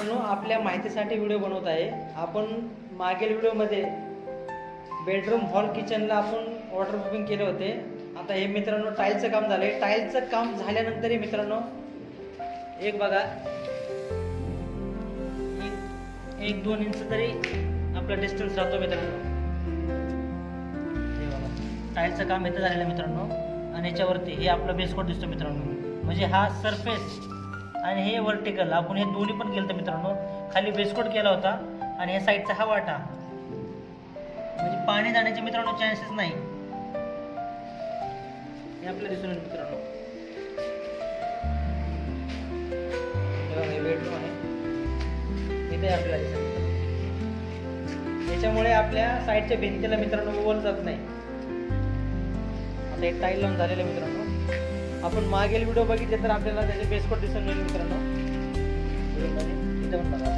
मित्रांनो, आपल्या माहितीसाठी व्हिडिओ बनवत आहे. आपण मागील व्हिडिओमध्ये बेडरूम हॉल किचनला आपण वॉटर प्रूफिंग केले होते. आता हे मित्रांनो टाईलचं काम झालं आहे. टाईलचं काम झाल्यानंतरही मित्रांनो एक बघा, एक 2 इंच तरी आपला डिस्टन्स राहतो मित्रांनो. हे बघा, टाईलचं काम इथं झालेलं आहे मित्रांनो. आणि याच्यावरती हे आपलं बेसकोट दिसतो मित्रांनो. म्हणजे हा सरफेस आणि हे वर्टिकल आपण हे दोन्ही पण केलं तर मित्रांनो. खाली बेसकोट केला होता आणि या साईडचा हा वाटा, म्हणजे पाणी जाण्याचे मित्रांनो चान्सेस नाही. हे आपल्याला दिसून येईल मित्रांनो. हे बेडरूम आहे, इथे आपल्याला दिसेल. याच्यामुळे आपल्या साईडच्या भिंतीला मित्रांनो ओल जात नाही. आता एक टाईल लावून झालेलं मित्रांनो. आपण मागील व्हिडिओ बघितले तर आपल्याला त्याचे बेसकोट दिसून येईल मित्रांनो. इथे पण बघा,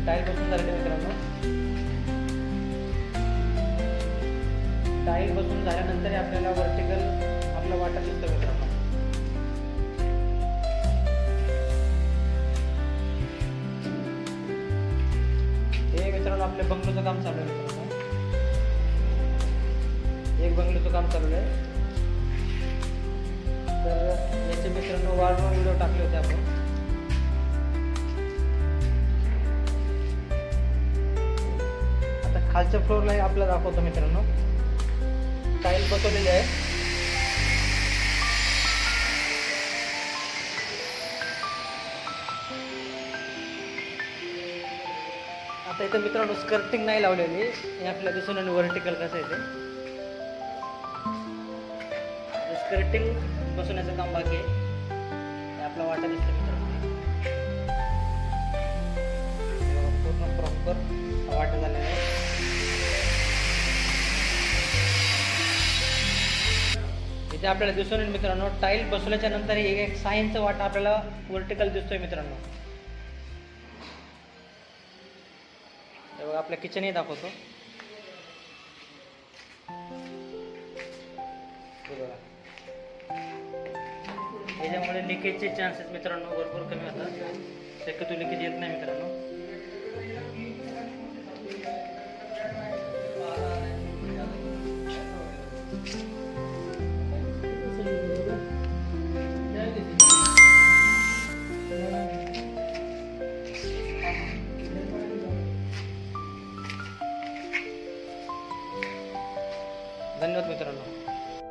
टाईल बसून झालेले मित्रांनो. टाईल बसून झाल्यानंतर आपल्याला वर्टिकल आपला वाटा दिसतो मित्रांनो. हे मित्रांनो आपल्या बंगलोचं काम चालू आहे मित्रांनो. एक बंगलोचं काम चालू आहे. तर याचे मित्रांनो वारंवार व्हिडिओ टाकले होते आपण. आता खालच्या फ्लोअरला आपल्याला दाखवतो मित्रांनो. टाईल बसवलेली आहे. आता इथं मित्रांनो स्कर्टिंग नाही लावलेली. हे आपल्याला दिसून येईल वर्टिकल कसं आहे ते. स्कर्टिंग बसवण्याचं काम बाकी आहे. हे आपला वाटा दिसतो मित्रांनो. पूर्ण प्रॉपर वाटा झालेला आहे. इथे आपल्याला दिसून येईल मित्रांनो, टाईल बसवल्याच्या नंतर एक 6 इंच वाटा आपल्याला वर्टिकल दिसतोय मित्रांनो. हे बघा, आपल्या किचनही दाखवतो. याच्यामुळे लिकेजचे चान्सेस मित्रांनो भरपूर कमी होतात. शक्यतो लिकेज येत नाही मित्रांनो. धन्यवाद मित्रांनो.